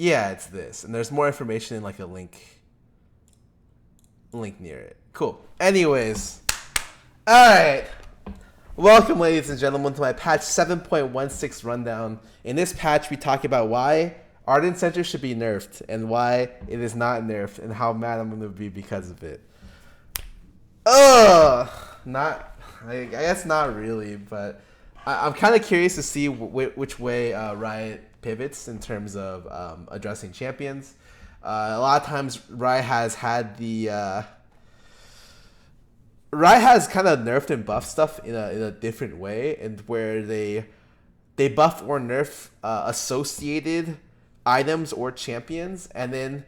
Yeah, it's this. And there's more information in like a link near it. Cool. Anyways. Alright. Welcome, ladies and gentlemen, to my patch 7.16 rundown. In this patch, we talk about why Ardent Censor should be nerfed and why it is not nerfed and how mad I'm going to be because of it. I guess not really, but I'm kind of curious to see which way Riot pivots in terms of addressing champions. A lot of times, Riot has kind of nerfed and buffed stuff in a different way, and where they buff or nerf associated items or champions, and then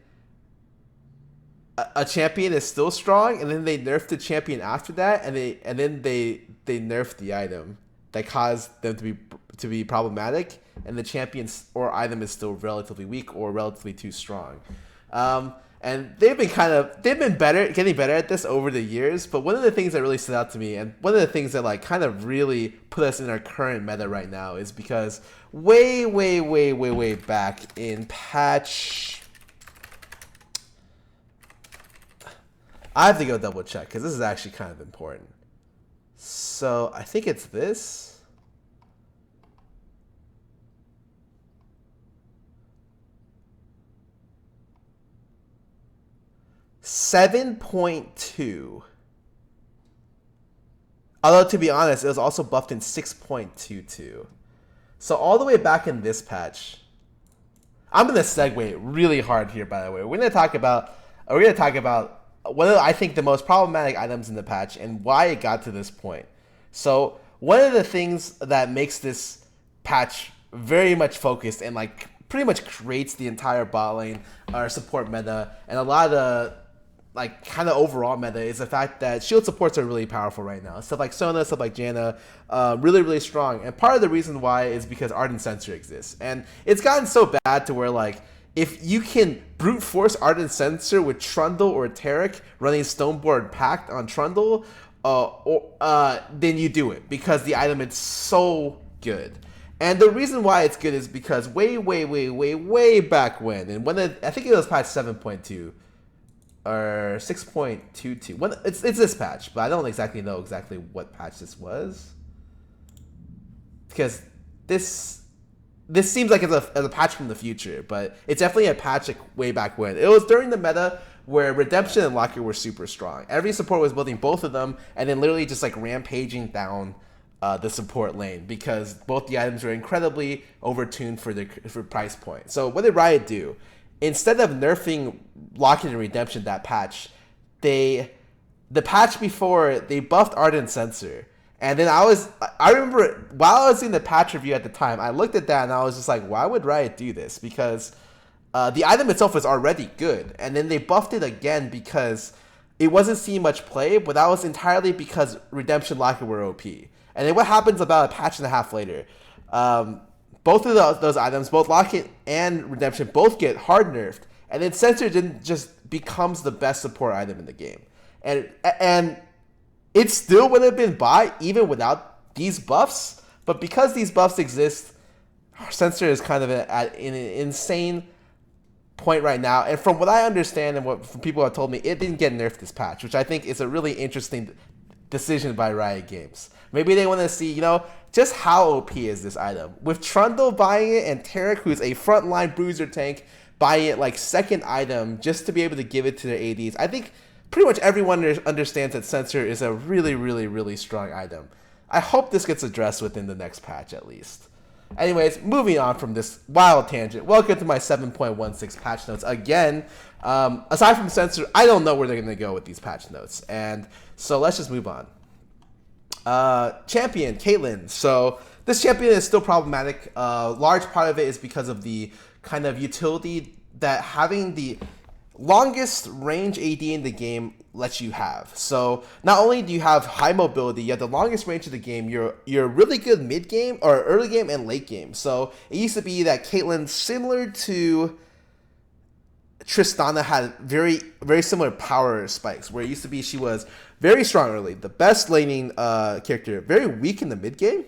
a champion is still strong, and then they nerf the champion after that, and then they nerf the item that caused them to be problematic, and the champion or item is still relatively weak or relatively too strong. And they've been getting better at this over the years. But one of the things that really stood out to me, and one of the things that like kind of really put us in our current meta right now, is because way back in patch, I have to go double check because this is actually kind of important. So I think it's this. .2. Although, to be honest, it was also buffed in 6.22. So all the way back in this patch, I'm gonna segue really hard here. By the way, we're gonna talk about one of I think the most problematic items in the patch and why it got to this point. So one of the things that makes this patch very much focused and like pretty much creates the entire bot lane or support meta and a lot of the like kind of overall meta is the fact that shield supports are really powerful right now. Stuff like Cesuna, stuff like Janna, really strong. And part of the reason why is because Ardent Censor exists. And it's gotten so bad to where like if you can brute force Ardent Censor with Trundle or Taric running Stoneboard Pact on Trundle, then you do it because the item is so good. And the reason why it's good is because way back when, and I think it was patch 7.2 or 6.22. It's this patch, but I don't exactly know what patch this was because this seems like it's a patch from the future, but it's definitely a patch like way back when. It was during the meta where Redemption and Locker were super strong. Every support was building both of them, and then literally just like rampaging down the support lane because both the items were incredibly overtuned for price point. So what did Riot do? Instead of nerfing Lock-in and Redemption that patch, the patch before, they buffed Ardent Censor. And then I remember while I was doing the patch review at the time, I looked at that and I was just like, why would Riot do this? Because the item itself was already good. And then they buffed it again because it wasn't seeing much play, but that was entirely because Redemption Lock-in were OP. And then what happens about a patch and a half later? Both of those items, both Lock-in and Redemption, both get hard nerfed, and then Censor just becomes the best support item in the game, and it still would have been bought even without these buffs. But because these buffs exist, Censor is kind of at an insane point right now. And from what I understand and what from people have told me, it didn't get nerfed this patch, which I think is a really interesting decision by Riot Games. Maybe they want to see, just how OP is this item. With Trundle buying it and Taric, who's a frontline bruiser tank, buying it like second item just to be able to give it to their ADs. I think pretty much everyone understands that Censor is a really strong item. I hope this gets addressed within the next patch at least. Anyways, moving on from this wild tangent, welcome to my 7.16 patch notes. Again, aside from Censor, I don't know where they're going to go with these patch notes. And so let's just move on. Champion, Caitlyn. So this champion is still problematic. Large part of it is because of the kind of utility that having the longest range AD in the game lets you have. So not only do you have high mobility, you have the longest range of the game. You're really good mid game or early game and late game. So it used to be that Caitlyn, similar to Tristana, had very similar power spikes, where it used to be she was very strong early, the best laning character, very weak in the mid game,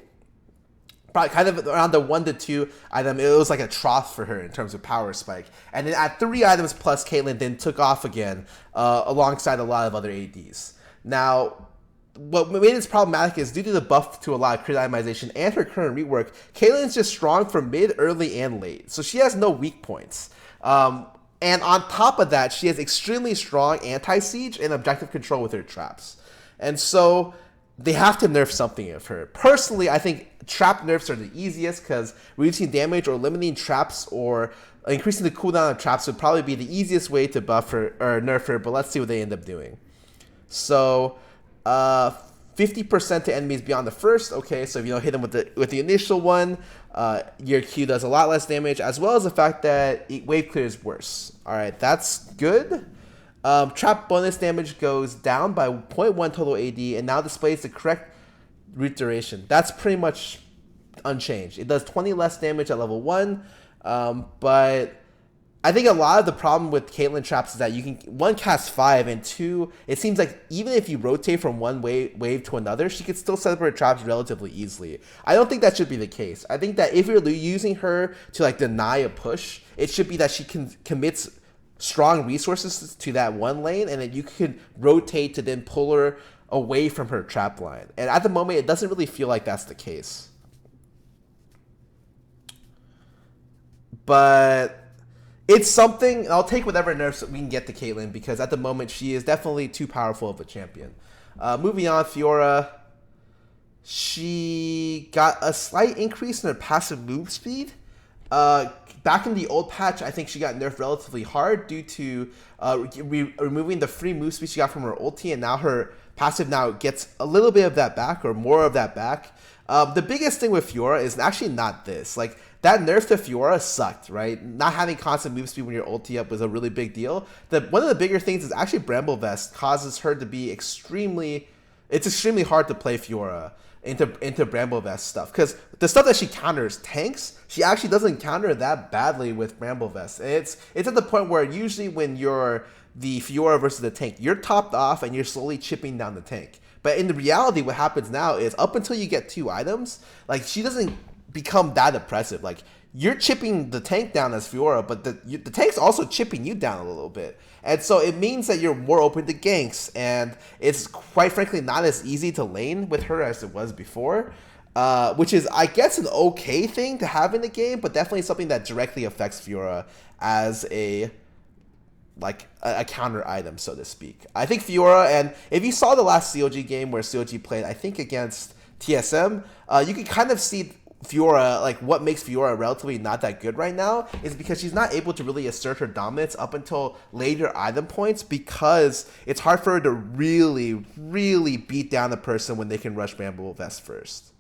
probably kind of around the 1 to 2 item, it was like a trough for her in terms of power spike. And then at 3 items plus, Caitlyn then took off again alongside a lot of other ADs. Now, what made this problematic is due to the buff to a lot of crit itemization and her current rework, Caitlyn's just strong from mid, early, and late. So she has no weak points. And on top of that, she has extremely strong anti-siege and objective control with her traps. And so they have to nerf something of her. Personally, I think trap nerfs are the easiest because reducing damage or limiting traps or increasing the cooldown of traps would probably be the easiest way to buff her or nerf her, but let's see what they end up doing. So 50% to enemies beyond the first. Okay, so if you don't hit them with the initial one, your Q does a lot less damage, as well as the fact that wave clear is worse. All right, that's good. Trap bonus damage goes down by 0.1 total AD and now displays the correct root duration. That's pretty much unchanged. It does 20 less damage at level 1, but I think a lot of the problem with Caitlyn traps is that you can, 1, cast 5, and 2, it seems like even if you rotate from one wave to another, she could still set up her traps relatively easily. I don't think that should be the case. I think that if you're using her to like deny a push, it should be that she commits strong resources to that one lane, and then you could rotate to then pull her away from her trap line. And at the moment, it doesn't really feel like that's the case. But it's something, I'll take whatever nerfs we can get to Caitlyn, because at the moment, she is definitely too powerful of a champion. Moving on, Fiora. She got a slight increase in her passive move speed. Back in the old patch, I think she got nerfed relatively hard due to removing the free move speed she got from her ulti, and now her passive now gets a little bit of that back, or more of that back. The biggest thing with Fiora is actually not this. Like, that nerf to Fiora sucked, right? Not having constant move speed when you're ulti up was a really big deal. One of the bigger things is actually Bramble Vest causes her to be extremely hard to play Fiora into Bramble Vest stuff, because the stuff that she counters, tanks, she actually doesn't counter that badly with Bramble Vest. And it's at the point where usually when you're the Fiora versus the tank, you're topped off and you're slowly chipping down the tank. But in the reality, what happens now is up until you get 2 items, like, she doesn't become that oppressive. Like, you're chipping the tank down as Fiora, but the tank's also chipping you down a little bit. And so it means that you're more open to ganks, and it's quite frankly not as easy to lane with her as it was before, which is, I guess, an okay thing to have in the game, but definitely something that directly affects Fiora as a counter item, so to speak. I think Fiora, and if you saw the last COG game where COG played, I think against TSM, you can kind of see Fiora, like, what makes Fiora relatively not that good right now is because she's not able to really assert her dominance up until later item points, because it's hard for her to really, really beat down a person when they can rush Bramble Vest first.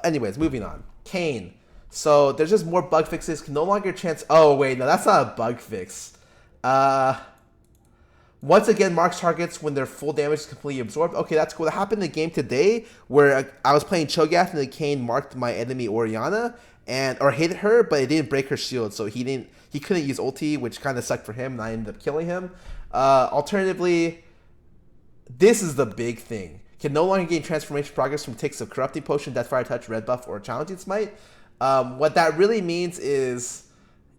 Anyways, moving on. Kayn. So there's just more bug fixes. Can no longer chance. Oh wait, no, that's not a bug fix. Once again, marks targets when their full damage is completely absorbed. Okay, that's cool. That happened in the game today where I was playing Cho'Gath and the Kayn marked my enemy Orianna or hit her, but it didn't break her shield, so he couldn't use ulti, which kind of sucked for him, and I ended up killing him. Alternatively, this is the big thing. Can no longer gain transformation progress from ticks of Corrupting Potion, Deathfire Touch, Red Buff, or Challenging Smite. What that really means is,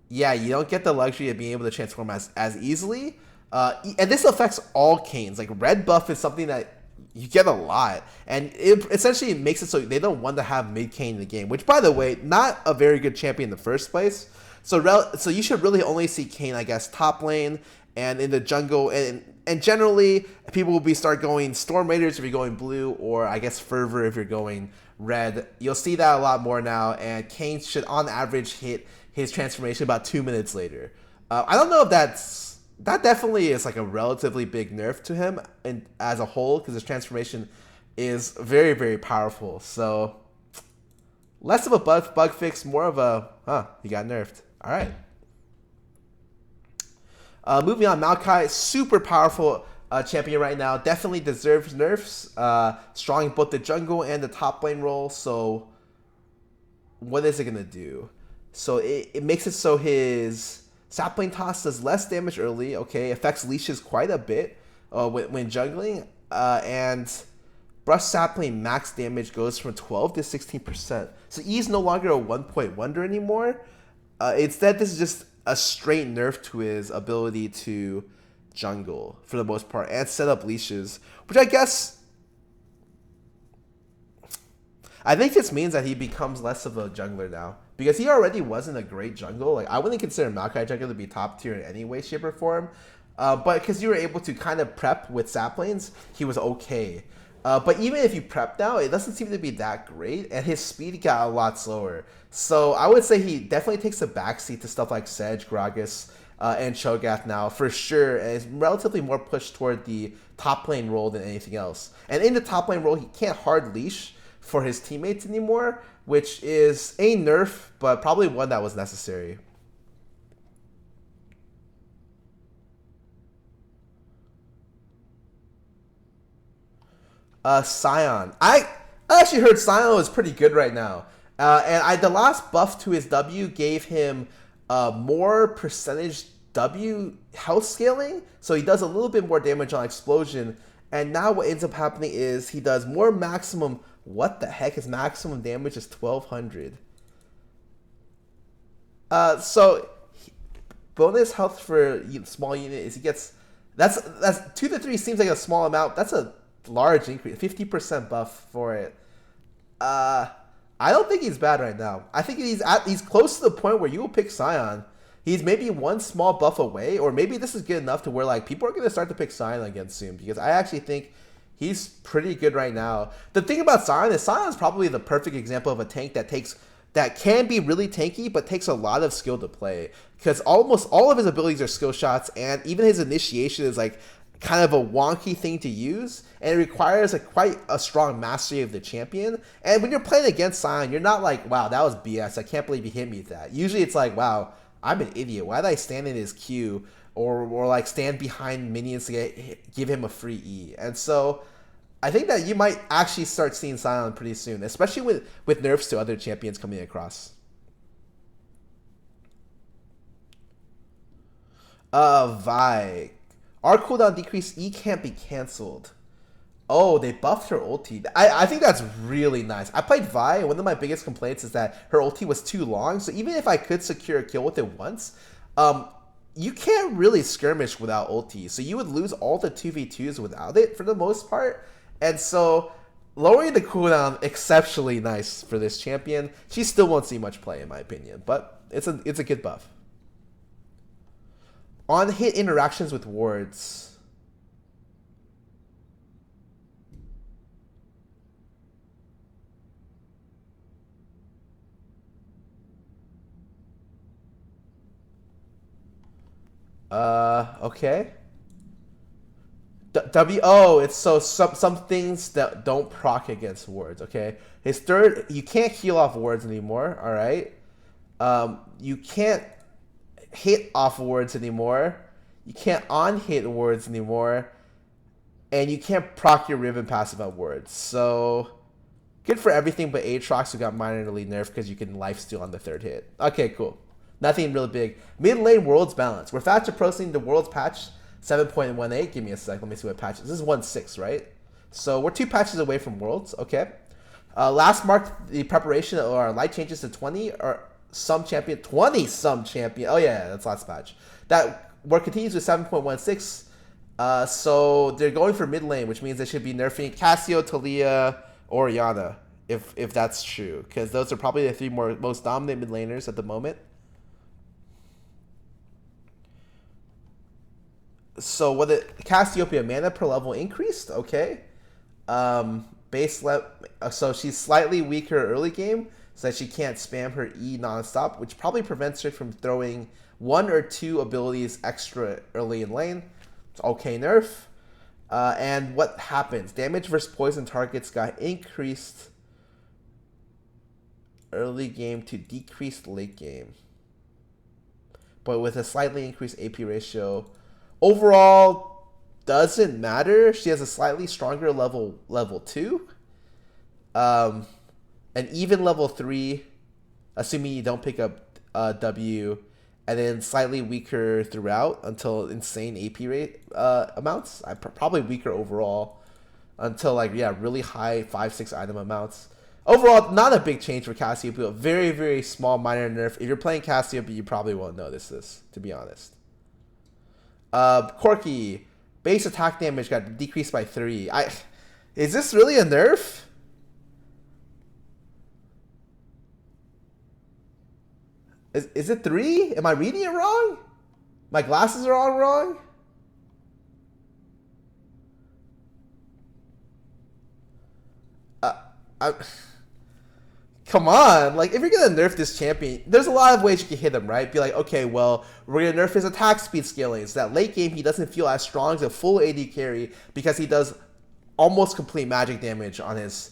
yeah, you don't get the luxury of being able to transform as easily. And this affects all Kayns. Like, red buff is something that you get a lot, and it essentially makes it so they don't want to have mid Kayn in the game, which, by the way, not a very good champion in the first place. So you should really only see Kayn, I guess, top lane and in the jungle, and generally people will start going Storm Raiders if you're going blue, or I guess Fervor if you're going red. You'll see that a lot more now, and Kayn should on average hit his transformation about 2 minutes later. I don't know if that definitely is like a relatively big nerf to him and as a whole, because his transformation is very, very powerful. So less of a bug fix, more of a, he got nerfed. All right. Moving on, Maokai, super powerful champion right now. Definitely deserves nerfs. Strong in both the jungle and the top lane role. So what is it going to do? So it makes it so his Sapling Toss does less damage early, okay, affects leashes quite a bit when jungling, and Brush Sapling max damage goes from 12 to 16%. So E is no longer a 1-point wonder anymore. Instead, this is just a straight nerf to his ability to jungle for the most part and set up leashes, which I think this means that he becomes less of a jungler now because he already wasn't a great jungle. Like I wouldn't consider Maokai jungler to be top tier in any way, shape, or form, but because you were able to kind of prep with saplings, he was okay. But even if you prep now, it doesn't seem to be that great, and his speed got a lot slower. So I would say he definitely takes a backseat to stuff like Sedge, Gragas, and Cho'Gath now, for sure, and is relatively more pushed toward the top lane role than anything else. And in the top lane role, he can't hard leash for his teammates anymore, which is a nerf, but probably one that was necessary. Scion. I actually heard Scion was pretty good right now. And the last buff to his W gave him more percentage W health scaling, so he does a little bit more damage on explosion. And now what ends up happening is he does more maximum. What the heck? His maximum damage is 1200. Bonus health for small unit is he gets that's 2 to 3 seems like a small amount. That's a large increase, 50% buff for it. I don't think he's bad right now. I think he's close to the point where you will pick Scion. He's maybe one small buff away, or maybe this is good enough to where like people are going to start to pick Scion again soon, because I actually think he's pretty good right now. The thing about Scion is probably the perfect example of a tank that can be really tanky, but takes a lot of skill to play, because almost all of his abilities are skill shots, and even his initiation is like kind of a wonky thing to use, and it requires quite a strong mastery of the champion. And when you're playing against Scion, you're not like, wow, that was BS, I can't believe he hit me with that. Usually it's like, wow, I'm an idiot, why did I stand in his queue, or like stand behind minions to give him a free E. And so I think that you might actually start seeing Scion pretty soon, especially with nerfs to other champions coming across. Vi. Our cooldown decrease E can't be cancelled. Oh, they buffed her ulti. I think that's really nice. I played Vi, and one of my biggest complaints is that her ulti was too long. So even if I could secure a kill with it once, you can't really skirmish without ulti. So you would lose all the 2v2s without it for the most part. And so lowering the cooldown, exceptionally nice for this champion. She still won't see much play in my opinion, but it's a good buff. On hit interactions with wards. Okay. It's so some things that don't proc against wards, okay? His third, you can't heal off wards anymore, all right? You can't hit off wards anymore. You can't on-hit wards anymore. And you can't proc your Riven passive on wards. So, good for everything but Aatrox, who got minorly nerfed because you can lifesteal on the third hit. Okay, cool. Nothing really big. Mid lane Worlds balance. We're fast approaching the Worlds patch 7.18. Give me a sec. Let me see what patch is. This is 1.6, right? So we're 2 patches away from Worlds. Okay. Last marked the preparation of our light changes to 20 or some champion. 20 some champion. Oh yeah, that's last patch. That work continues with 7.16. So they're going for mid lane, which means they should be nerfing Cassio, Talia, or Orianna, if that's true, because those are probably the 3 most dominant mid laners at the moment. So Cassiopeia mana per level increased, okay. So she's slightly weaker early game, so that she can't spam her E nonstop, which probably prevents her from throwing 1 or 2 abilities extra early in lane. It's okay nerf. And what happens? Damage versus poison targets got increased early game to decreased late game, but with a slightly increased AP ratio. Overall, doesn't matter. She has a slightly stronger level 2. An even level 3, assuming you don't pick up W, and then slightly weaker throughout until insane AP rate amounts. Probably weaker overall. until like, yeah, really high 5-6 item amounts. Overall, not a big change for Cassiopeia. Very, very small minor nerf. If you're playing Cassiopeia, you probably won't notice this, to be honest. Corki, base attack damage got decreased by 3. Is this really a nerf? Is it 3? Am I reading it wrong? My glasses are all wrong? Come on, like, if you're gonna nerf this champion, there's a lot of ways you can hit him, right? Be like, okay, well, we're gonna nerf his attack speed scaling, so that late game he doesn't feel as strong as a full AD carry because he does almost complete magic damage on his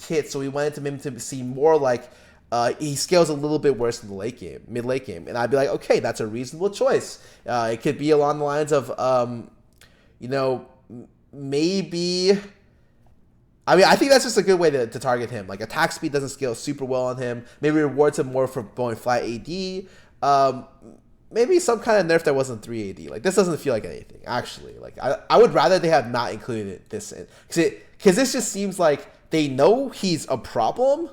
kit. So we wanted him to see more like he scales a little bit worse in the late game, mid late game, and I'd be like, okay, that's a reasonable choice. It could be along the lines of, you know, maybe. I mean, I think that's just a good way to target him. Like, attack speed doesn't scale super well on him. Maybe rewards him more for going flat AD. Maybe some kind of nerf that wasn't 3 AD. Like, this doesn't feel like anything, actually. Like, I would rather they have not included this in. Because this just seems like they know he's a problem,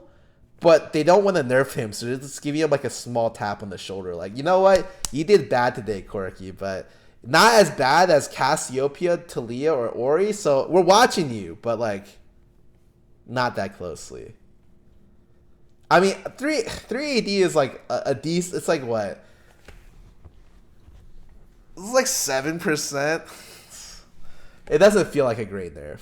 but they don't want to nerf him. So they're just giving him, like, a small tap on the shoulder. Like, you know what? You did bad today, Corki, but not as bad as Cassiopeia, Talia, or Ori. So we're watching you, but, like, not that closely. I mean, 3 AD is like a decent. It's like what? It's like 7%. It doesn't feel like a great nerf.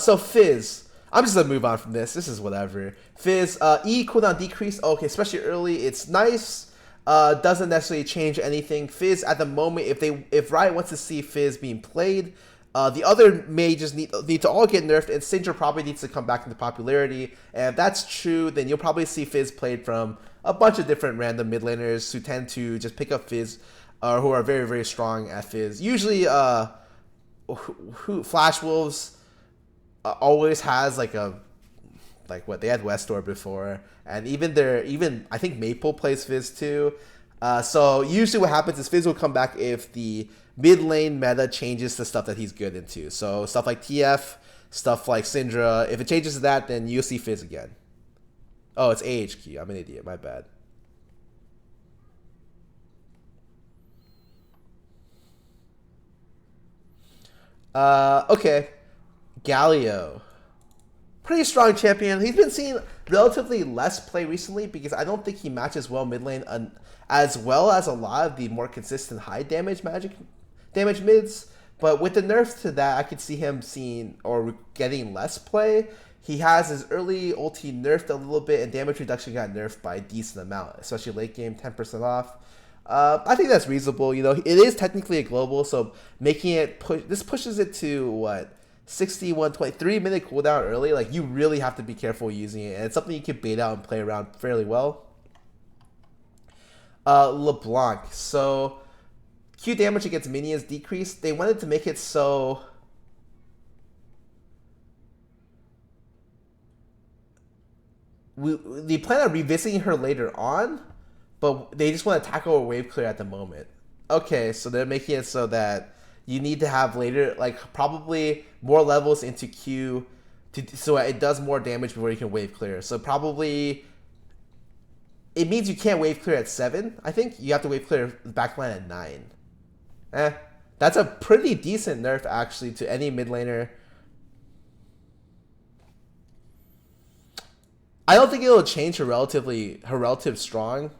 So Fizz. I'm just gonna move on from this. This is whatever. Fizz. E cooldown decrease. Okay, especially early. It's nice. Doesn't necessarily change anything. Fizz at the moment, if Riot wants to see Fizz being played, the other mages need to all get nerfed, and Syndra probably needs to come back into popularity. And if that's true, then you'll probably see Fizz played from a bunch of different random mid laners who tend to just pick up Fizz, who are very, very strong at Fizz. Usually, Flash Wolves always has like what they had Westor before, and even I think Maple plays Fizz too. So usually what happens is Fizz will come back if the mid lane meta changes to stuff that he's good into. So stuff like TF, stuff like Syndra. If it changes to that, then you'll see Fizz again. Oh, it's AHQ. I'm an idiot. My bad. Okay. Galio. Pretty strong champion. He's been seeing relatively less play recently because I don't think he matches well mid lane as well as a lot of the more consistent high damage damage mids. But with the nerfs to that, I could see him seeing or getting less play. He has his early ulti nerfed a little bit, and damage reduction got nerfed by a decent amount, especially late game, 10% off. I think that's reasonable. You know, it is technically a global, so making it this pushes it to what? 61, 3-minute cooldown early. Like, you really have to be careful using it, and it's something you can bait out and play around fairly well. LeBlanc. So Q damage against minions decreased. They wanted to make it so they plan on revisiting her later on, but they just want to tackle a wave clear at the moment. Okay, so they're making it so that you need to have later, like, probably more levels into Q so it does more damage before you can wave clear. So probably it means you can't wave clear at 7, I think. You have to wave clear backline at 9. That's a pretty decent nerf, actually, to any mid laner. I don't think it'll change her relative strong.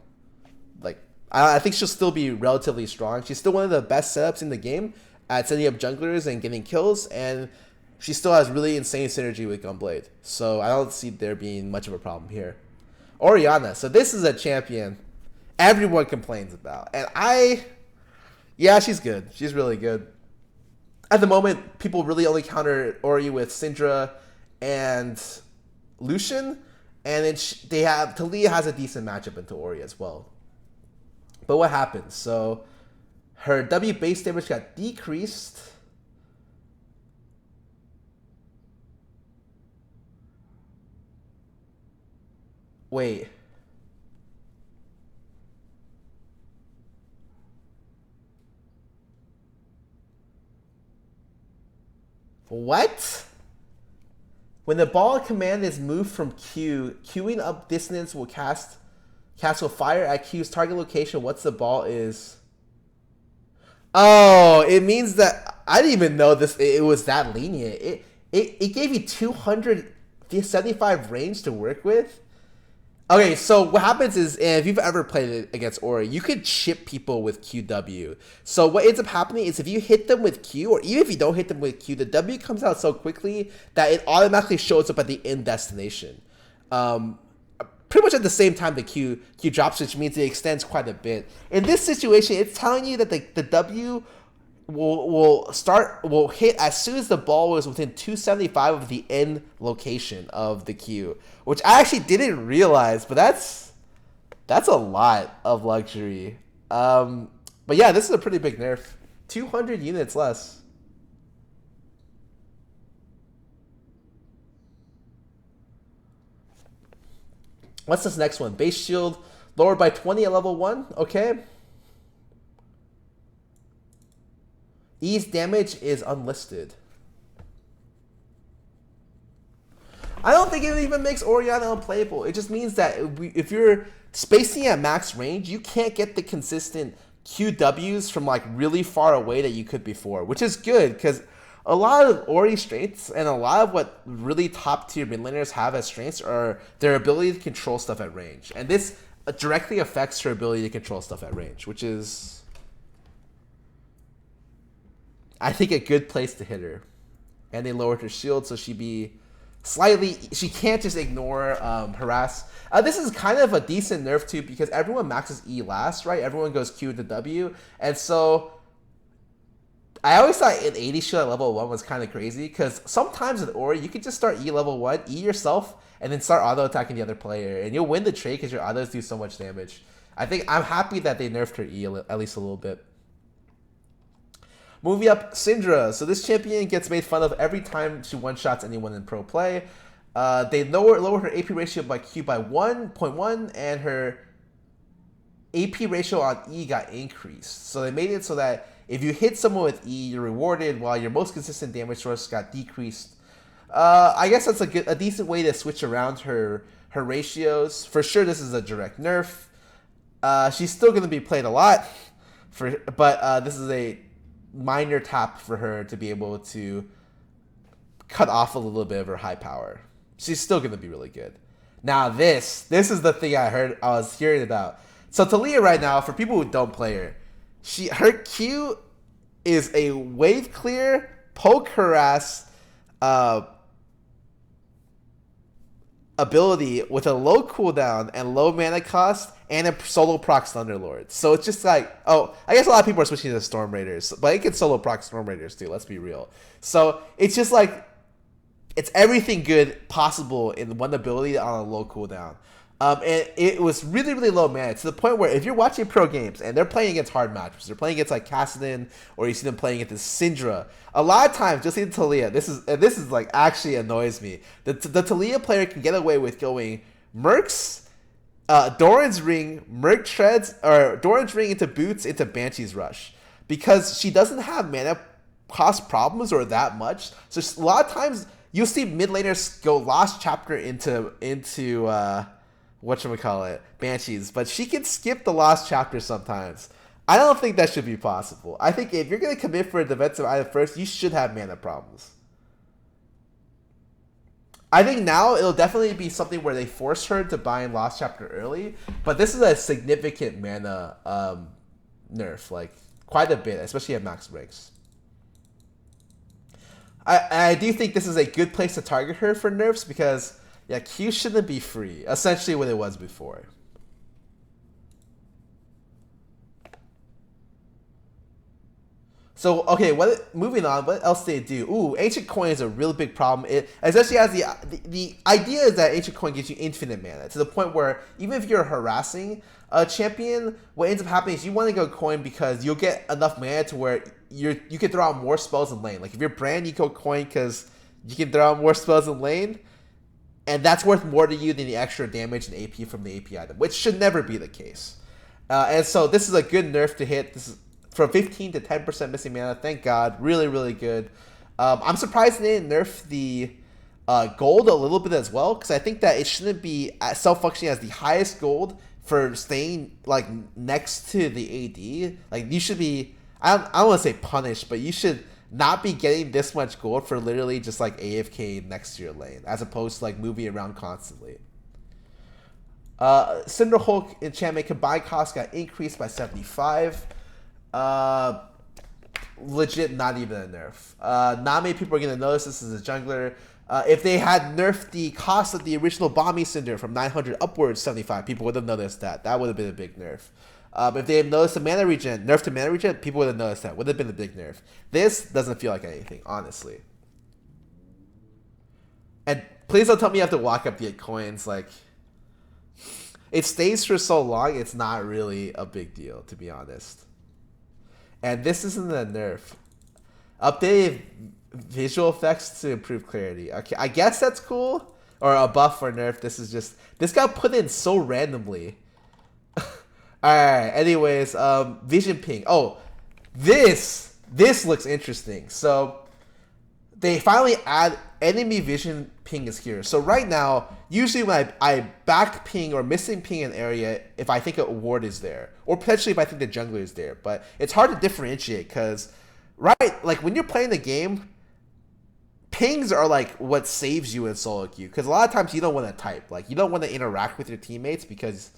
Like, I think she'll still be relatively strong. She's still one of the best setups in the game at setting up junglers and getting kills, and she still has really insane synergy with Gunblade. So I don't see there being much of a problem here. Orianna. So this is a champion everyone complains about. And yeah, she's good. She's really good. At the moment, people really only counter Ori with Syndra and Lucian, and then Talia has a decent matchup into Ori as well. But what happens? So her W base damage got decreased. Wait. What? When the ball command is moved from Q, queuing up distance will cast will fire at Q's target location once the ball is. Oh, it means that I didn't even know this. It was that lenient. It gave you 275 range to work with. Okay, so what happens is, and if you've ever played it against Ornn, you could chip people with QW. So what ends up happening is if you hit them with Q, or even if you don't hit them with Q, the W comes out so quickly that it automatically shows up at the end destination. Pretty much at the same time the Q drops, which means it extends quite a bit. In this situation, it's telling you that the W will hit as soon as the ball was within 275 of the end location of the Q, which I actually didn't realize, but that's a lot of luxury. But yeah, this is a pretty big nerf. 200 units less. What's this next one? Base shield lowered by 20 at level 1. Okay. E's damage is unlisted. I don't think it even makes Orianna unplayable. It just means that if you're spacing at max range, you can't get the consistent QWs from like really far away that you could before, which is good because a lot of Ori's strengths and a lot of what really top tier mid laners have as strengths are their ability to control stuff at range. And this directly affects her ability to control stuff at range, which is, I think, a good place to hit her. And they lowered her shield, so she can't just ignore harass. This is kind of a decent nerf too because everyone maxes E last, right? Everyone goes Q to W. And so I always thought an 80 shield at level 1 was kind of crazy because sometimes with Ori, you could just start E level 1, E yourself, and then start auto-attacking the other player. And you'll win the trade because your autos do so much damage. I'm happy that they nerfed her E at least a little bit. Moving up, Syndra. So this champion gets made fun of every time she one-shots anyone in pro play. They lowered her AP ratio by Q by 1.1, and her AP ratio on E got increased. So they made it so that if you hit someone with E, you're rewarded, while your most consistent damage source got decreased. I guess that's a decent way to switch around her ratios. For sure, this is a direct nerf. She's still going to be played a lot, but this is a minor tap for her to be able to cut off a little bit of her high power. She's still going to be really good. Now this is the thing I was hearing about. So Taliyah right now, for people who don't play her, her Q is a wave clear, poke harass ability with a low cooldown and low mana cost and a solo proc Thunderlord. So it's just like, I guess a lot of people are switching to Storm Raiders, but it can solo proc Storm Raiders too, let's be real. So it's just like, it's everything good possible in one ability on a low cooldown. And it was really, really low mana to the point where if you're watching pro games and they're playing against hard matchups, they're playing against like Kassadin, or you see them playing against Syndra, a lot of times you'll see the Taliyah. This is like actually annoys me. The Taliyah player can get away with going Mercs, Doran's Ring, Merc Treads, or Doran's Ring into Boots into Banshee's Rush, because she doesn't have mana cost problems or that much. So a lot of times you'll see mid laners go Lost Chapter into whatchamacallit, Banshees, but she can skip the Lost Chapter sometimes. I don't think that should be possible. I think if you're going to commit for a defensive item first, you should have mana problems. I think now it'll definitely be something where they force her to buy in Lost Chapter early, but this is a significant mana nerf, like quite a bit, especially at max ranks. I do think this is a good place to target her for nerfs because, yeah, Q shouldn't be free, essentially what it was before. So, okay, moving on, what else did it do? Ooh, Ancient Coin is a really big problem. It especially has the idea is that Ancient Coin gives you infinite mana, to the point where even if you're harassing a champion, what ends up happening is you want to go Coin because you'll get enough mana to where you can throw out more spells in lane. Like if you're Brand, you go Coin because you can throw out more spells in lane, and that's worth more to you than the extra damage and AP from the AP item, which should never be the case. And so this is a good nerf to hit. This is from 15 to 10% missing mana. Thank God. Really, really good. I'm surprised they didn't nerf the gold a little bit as well, because I think that it shouldn't be self-functioning as the highest gold for staying like next to the AD. Like you should be, I don't want to say punished, but you should not be getting this much gold for literally just like AFK next to your lane, as opposed to like moving around constantly. Cinder Hulk enchantment combined cost got increased by 75. Legit not even a nerf. Not many people are going to notice this as a jungler. If they had nerfed the cost of the original Bombing Cinder from 900 upwards 75, people would have noticed that. That would have been a big nerf. If they had noticed the mana regen, nerf to mana regen, people would have noticed that. Would have been a big nerf. This doesn't feel like anything, honestly. And please don't tell me you have to walk up to get coins. Like, it stays for so long, it's not really a big deal, to be honest. And this isn't a nerf. Updated visual effects to improve clarity. Okay, I guess that's cool. Or a buff or nerf. This is just, this got put in so randomly. Alright, anyways, vision ping. Oh, this looks interesting. So they finally add enemy vision ping is here. So right now, usually when I back ping or missing ping an area if I think a ward is there, or potentially if I think the jungler is there, but it's hard to differentiate because, right, like when you're playing the game, pings are like what saves you in solo queue, because a lot of times you don't want to type, like you don't want to interact with your teammates, because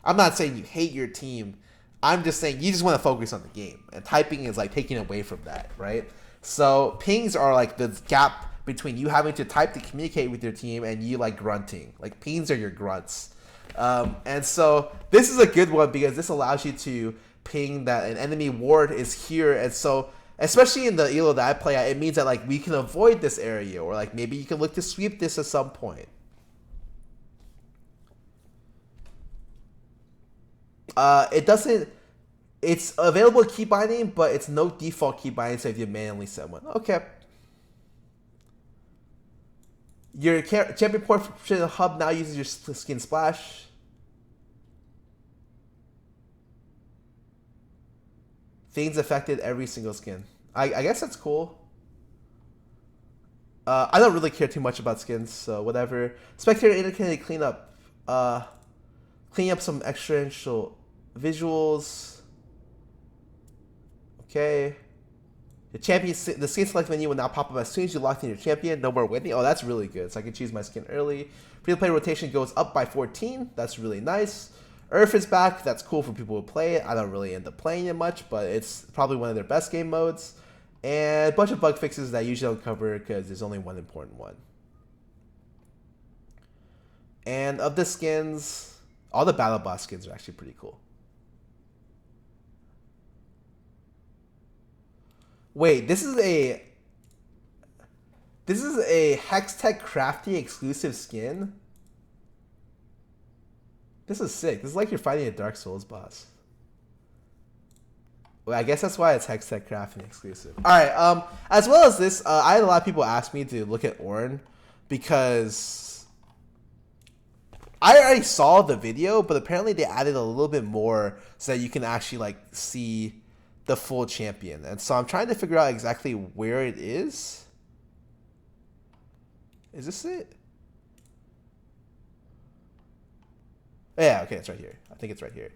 I'm not saying you hate your team, I'm just saying you just want to focus on the game, and typing is like taking away from that, right? So pings are like the gap between you having to type to communicate with your team and you like grunting. Like pings are your grunts. And so this is a good one because this allows you to ping that an enemy ward is here. And so especially in the elo that I play at, it means that like we can avoid this area, or like maybe you can look to sweep this at some point. It doesn't, it's available key binding, but it's no default key binding, so if you manually set one. Okay. Your champion portion hub now uses your skin splash. Things affected every single skin. I guess that's cool. I don't really care too much about skins, so whatever. Spectator indicated cleanup. Clean up some extraterrestrial visuals. Okay. The champion, the skin select menu will now pop up as soon as you lock in your champion. No more waiting. Oh, that's really good. So I can choose my skin early. Free to play rotation goes up by 14. That's really nice. Earth is back. That's cool for people who play it. I don't really end up playing it much, but it's probably one of their best game modes. And a bunch of bug fixes that I usually don't cover because there's only one important one. And of the skins, all the battle boss skins are actually pretty cool. Wait, this is a Hextech Crafty exclusive skin? This is sick. This is like you're fighting a Dark Souls boss. Well, I guess that's why it's Hextech Crafty exclusive. Alright, as well as this, I had a lot of people ask me to look at Ornn because I already saw the video, but apparently they added a little bit more so that you can actually like see the full champion. And so I'm trying to figure out exactly where it is. Is this it? Yeah, okay, it's right here. I think it's right here.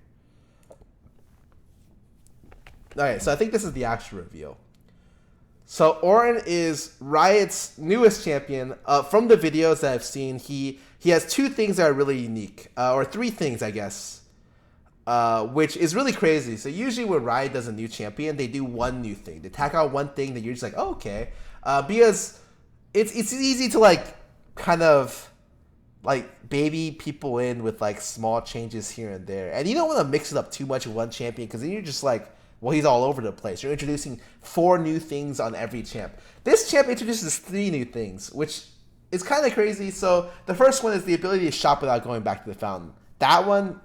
Alright, so I think this is the actual reveal. So Ornn is Riot's newest champion. From the videos that I've seen, he has two things that are really unique. Or three things, I guess. Which is really crazy. So usually when Riot does a new champion, they do one new thing. They tack on one thing that you're just like, oh, okay. Because it's easy to like kind of like baby people in with like small changes here and there. And you don't want to mix it up too much with one champion because then you're just like, well, he's all over the place. You're introducing 4 new things on every champ. This champ introduces 3 new things, which is kind of crazy. So the first one is the ability to shop without going back to the fountain. That one,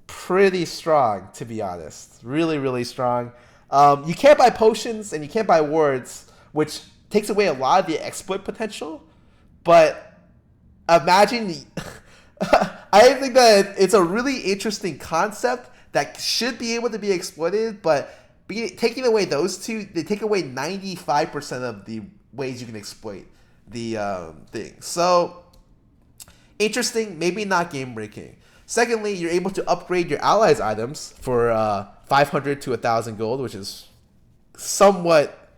pretty strong, to be honest. Really, really strong. You can't buy potions and you can't buy wards, which takes away a lot of the exploit potential. But imagine, I think that it's a really interesting concept that should be able to be exploited, but taking away those two, they take away 95% of the ways you can exploit the thing. So interesting, maybe not game breaking. Secondly, you're able to upgrade your allies' items for 500 to 1,000 gold, which is somewhat,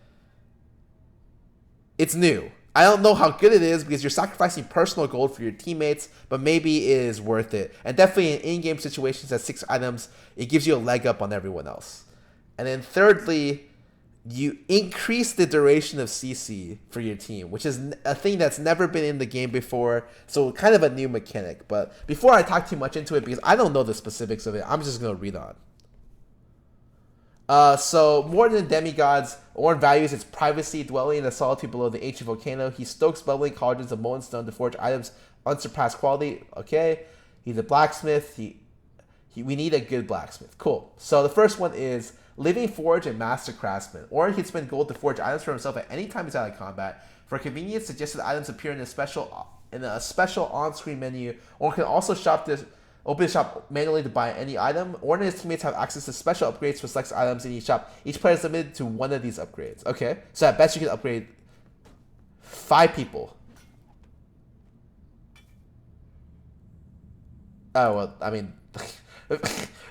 it's new. I don't know how good it is because you're sacrificing personal gold for your teammates, but maybe it is worth it. And definitely in in-game situations at 6 items, it gives you a leg up on everyone else. And then thirdly, you increase the duration of CC for your team, which is a thing that's never been in the game before, so kind of a new mechanic. But before I talk too much into it, because I don't know the specifics of it, I'm just going to read on. So, more than demigods, Ornn values its privacy, dwelling in the solitude below the ancient volcano. He stokes bubbling cauldrons of molten stone to forge items unsurpassed quality. Okay. He's a blacksmith. We need a good blacksmith. Cool. So, the first one is Living Forge and Master Craftsman. Ornn can spend gold to forge items for himself at any time he's out of combat. For convenience, suggested items appear in a special on-screen menu. Ornn can also open the shop manually to buy any item. Ornn and his teammates have access to special upgrades for select items in each shop. Each player is limited to one of these upgrades. Okay, so at best you can upgrade 5 people. Oh, well, I mean,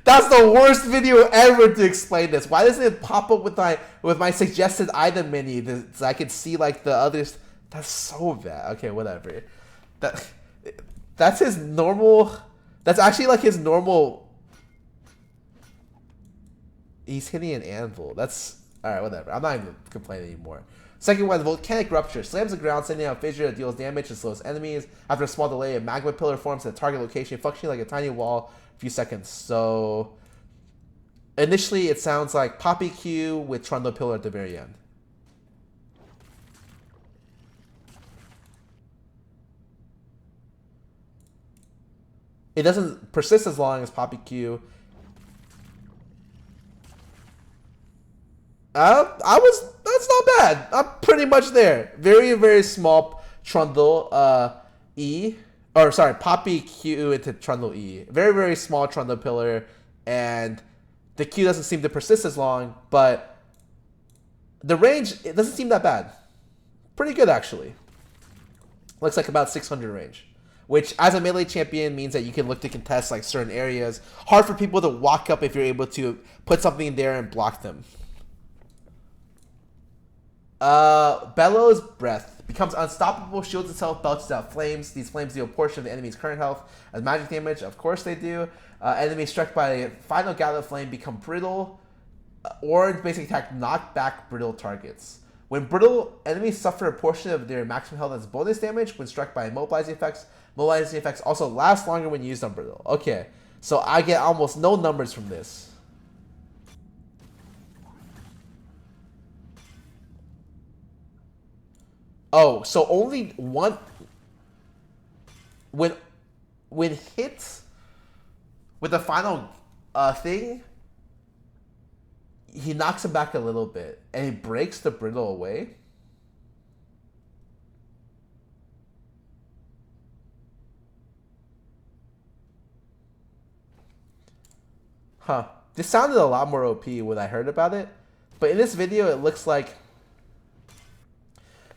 that's the worst video ever to explain this. Why doesn't it pop up with my suggested item menu so I can see like the others? That's so bad. Okay, whatever. That's his normal. That's actually like his normal. He's hitting an anvil. That's alright, whatever. I'm not even complaining anymore. Second one, the volcanic rupture slams the ground, sending out a fissure that deals damage and slows enemies. After a small delay, a magma pillar forms at a target location, functioning like a tiny wall for a few seconds. So initially, it sounds like Poppy Q with Trundle Pillar at the very end. It doesn't persist as long as Poppy Q. That's not bad. I'm pretty much there. Very, very small Trundle Poppy Q into Trundle E. Very, very small Trundle Pillar, and the Q doesn't seem to persist as long, but the range, it doesn't seem that bad. Pretty good, actually. Looks like about 600 range, which as a melee champion means that you can look to contest like certain areas. Hard for people to walk up if you're able to put something in there and block them. Bellows Breath becomes unstoppable, shields itself, belches out flames. These flames deal a portion of the enemy's current health as magic damage. Of course they do. Enemies struck by a final gallop of flame become brittle. Ornn's basic attack knock back brittle targets. When brittle, enemies suffer a portion of their maximum health as bonus damage when struck by immobilizing effects. Mobilizing effects also last longer when used on brittle. Okay, so I get almost no numbers from this. Oh, so only one. When hit with the final thing, he knocks him back a little bit, and he breaks the brittle away. Huh. This sounded a lot more OP when I heard about it, but in this video, it looks like.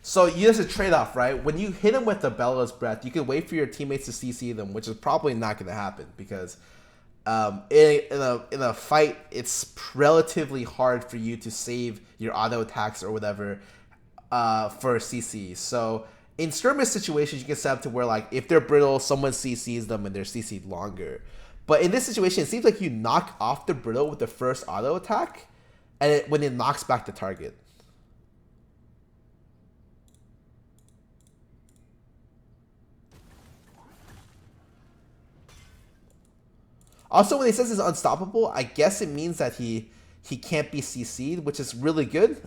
So there's a trade-off, right? When you hit him with the Bellows Breath, you can wait for your teammates to CC them, which is probably not going to happen because in a fight, it's relatively hard for you to save your auto attacks or whatever for CC. So in skirmish situations, you can set up to where like if they're brittle, someone CCs them and they're CC'd longer. But in this situation, it seems like you knock off the brittle with the first auto attack, and when it knocks back the target. Also, when he says he's unstoppable, I guess it means that he can't be CC'd, which is really good.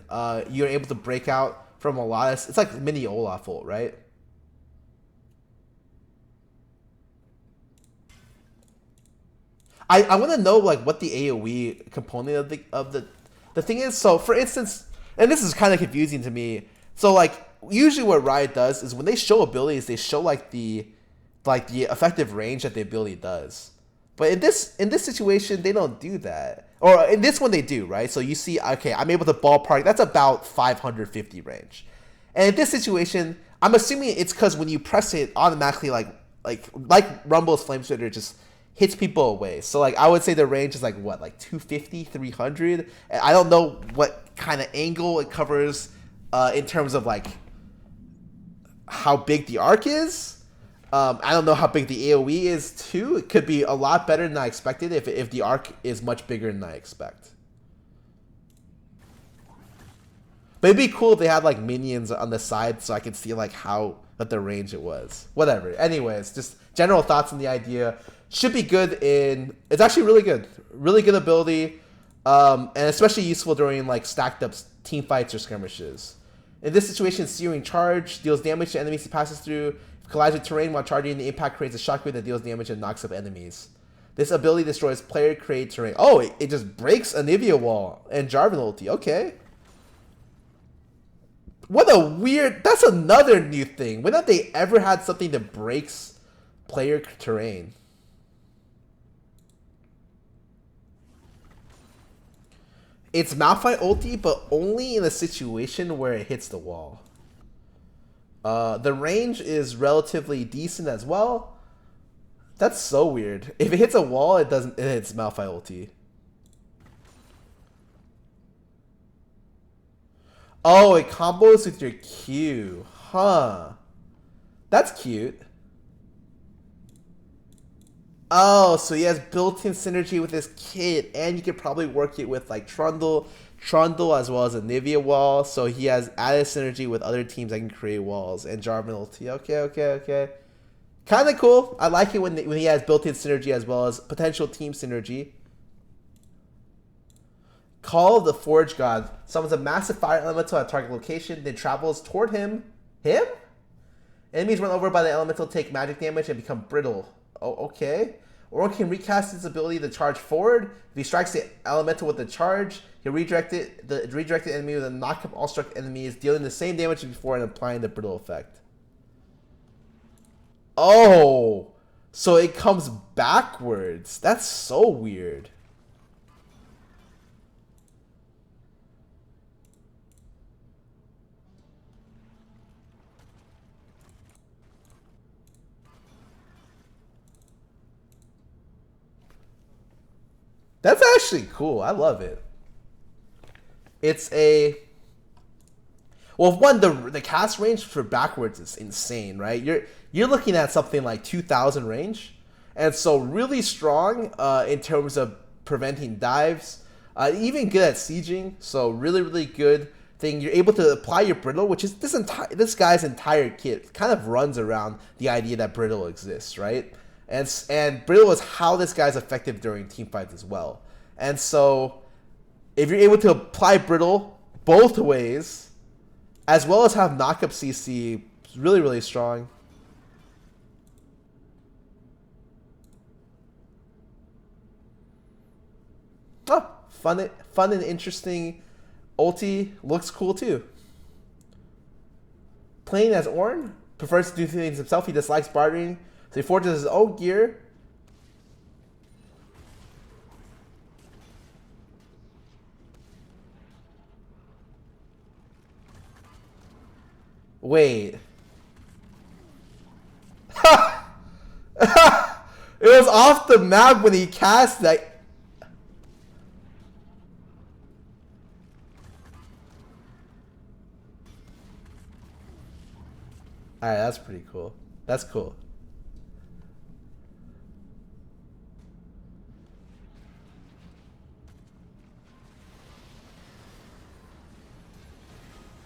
You're able to break out from a lot of... It's like mini Olaf ult, right? I want to know like what the AoE component of the thing is. So, for instance, and this is kind of confusing to me. So, like, usually what Riot does is when they show abilities, they show like the effective range that the ability does. But in this situation, they don't do that. Or in this one they do, right? So you see, okay, I'm able to ballpark. That's about 550 range. And in this situation, I'm assuming it's because when you press it, automatically like Rumble's Flame Spitter just hits people away. So like I would say the range is like what, like 250, 300. And I don't know what kind of angle it covers in terms of like how big the arc is. I don't know how big the AoE is too. It could be a lot better than I expected if the arc is much bigger than I expect. But it'd be cool if they had like minions on the side so I could see like what the range it was. Whatever. Anyways, just general thoughts on the idea. Should be good it's actually really good. Really good ability. And especially useful during like stacked up team fights or skirmishes. In this situation, Searing Charge deals damage to enemies it passes through. Collides with terrain while charging, the impact creates a shockwave that deals damage and knocks up enemies. This ability destroys player-created terrain. Oh, it just breaks Anivia Wall and Jarvan ulti. Okay. What a weird... That's another new thing. When have they ever had something that breaks player terrain? It's Malphite ulti, but only in a situation where it hits the wall. The range is relatively decent as well. That's so weird. If it hits a wall, it hits Malphite ulti. Oh, it combos with your Q. Huh. That's cute. Oh, so he has built-in synergy with his kit, and you could probably work it with like Trundle as well as Anivia Wall, so he has added synergy with other teams that can create walls, and Jarvan ulti. Okay. Kind of cool. I like it when he has built-in synergy as well as potential team synergy. Call of the Forge God summons a massive fire elemental at a target location, then travels toward him. Him? Enemies run over by the elemental take magic damage and become brittle. Oh, okay. Ornn can recast his ability to charge forward. If he strikes the elemental with the charge, he'll redirect the redirected enemy with a knock up all struck enemies, dealing the same damage as before and applying the brittle effect. Oh, so it comes backwards. That's so weird. That's actually cool. I love it. It's a... Well, one, the cast range for backwards is insane, right? You're looking at something like 2,000 range. And so really strong in terms of preventing dives. Even good at sieging. So really good thing. You're able to apply your brittle, which is this guy's entire kit kind of runs around the idea that brittle exists, right? And brittle is how this guy's effective during team fights as well. And so if you're able to apply brittle both ways, as well as have knock up CC, it's really strong. Oh, fun and interesting ulti. Looks cool too. Playing as Ornn, prefers to do things himself. He dislikes bartering. So he forges his own gear. Wait. It was off the map when he cast that. Alright, that's pretty cool. That's cool.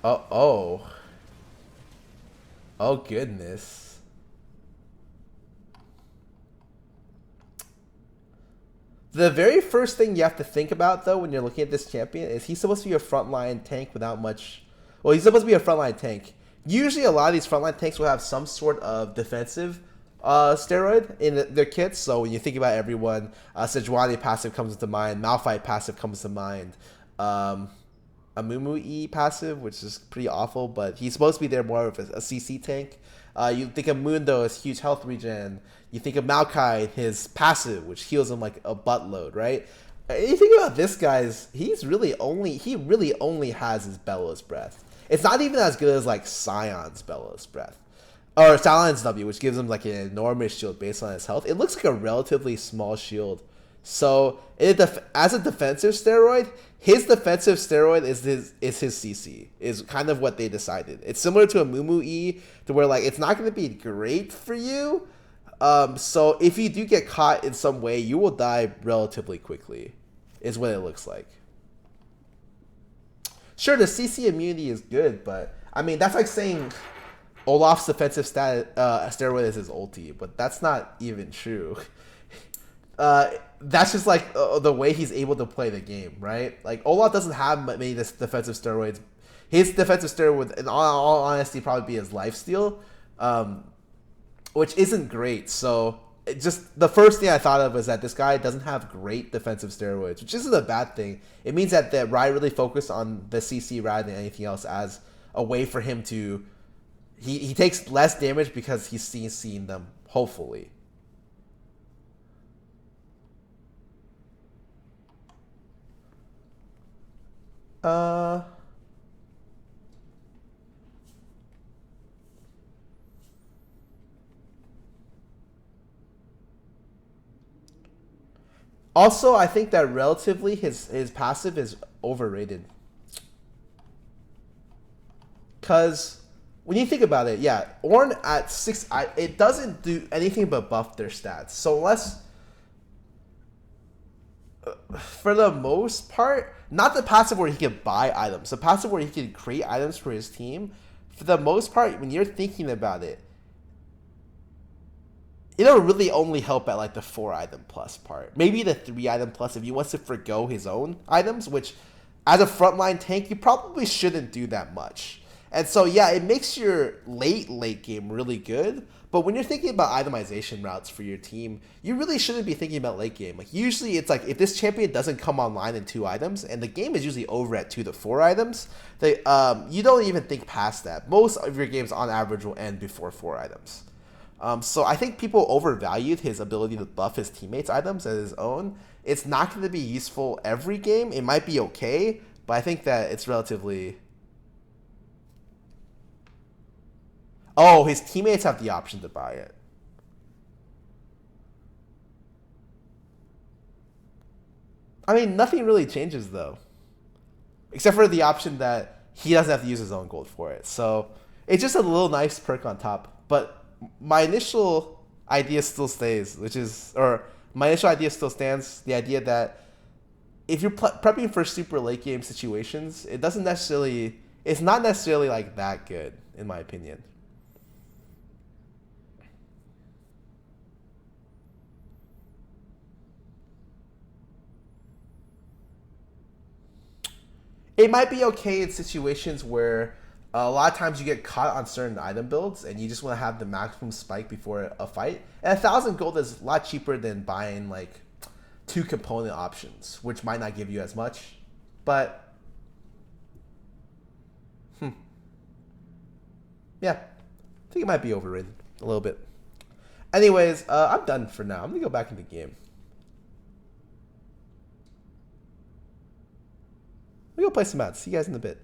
Oh. Oh, goodness. The very first thing you have to think about, though, when you're looking at this champion is he's supposed to be a frontline tank without much... Well, he's supposed to be a frontline tank. Usually, a lot of these frontline tanks will have some sort of defensive steroid in their kits. So when you think about everyone, Sejuani passive comes to mind. Malphite passive comes to mind. Amumu E passive, which is pretty awful, but he's supposed to be there more of a CC tank. You think of Mundo as huge health regen. You think of Maokai, his passive, which heals him like a buttload, right? You think about this guy's, he really only has his Bellows Breath. It's not even as good as like Scion's Bellows Breath. Or Scion's W, which gives him like an enormous shield based on his health. It looks like a relatively small shield. So as a defensive steroid, his defensive steroid is his CC, is kind of what they decided. It's similar to a Mumu E, to where like it's not going to be great for you. So if you do get caught in some way, you will die relatively quickly, is what it looks like. Sure, the CC immunity is good, but I mean that's like saying Olaf's defensive steroid is his ulti, but that's not even true. That's just like the way he's able to play the game, right? Like Olaf doesn't have many defensive steroids. His defensive steroid would, in all honesty, probably be his lifesteal, which isn't great. So just the first thing I thought of was that this guy doesn't have great defensive steroids, which isn't a bad thing. It means that Riot really focused on the CC rather than anything else as a way for him to. He takes less damage because he's seeing them, hopefully. Also, I think that relatively his passive is overrated. Because when you think about it, yeah, Ornn at 6, it doesn't do anything but buff their stats. So unless, for the most part, not the passive where he can buy items, the passive where he can create items for his team, for the most part, when you're thinking about it, it'll really only help at like the 4 item plus part. Maybe the 3 item plus if he wants to forgo his own items, which as a frontline tank, you probably shouldn't do that much. And so, yeah, it makes your late game really good. But when you're thinking about itemization routes for your team, you really shouldn't be thinking about late game. Like usually it's like if this champion doesn't come online in 2 items, and the game is usually over at 2 to 4 items, you don't even think past that. Most of your games on average will end before 4 items. So I think people overvalued his ability to buff his teammates' items as his own. It's not going to be useful every game. It might be okay, but I think that it's relatively... Oh, his teammates have the option to buy it. I mean, nothing really changes, though. Except for the option that he doesn't have to use his own gold for it. So it's just a little nice perk on top. But my initial idea still stays, my initial idea still stands, the idea that if you're prepping for super late game situations, it's not necessarily like that good, in my opinion. It might be okay in situations where a lot of times you get caught on certain item builds and you just want to have the maximum spike before a fight. And 1,000 gold is a lot cheaper than buying like 2 component options, which might not give you as much. But, yeah, I think it might be overrated a little bit. Anyways, I'm done for now. I'm going to go back into the game. We'll go play some mats. See you guys in a bit.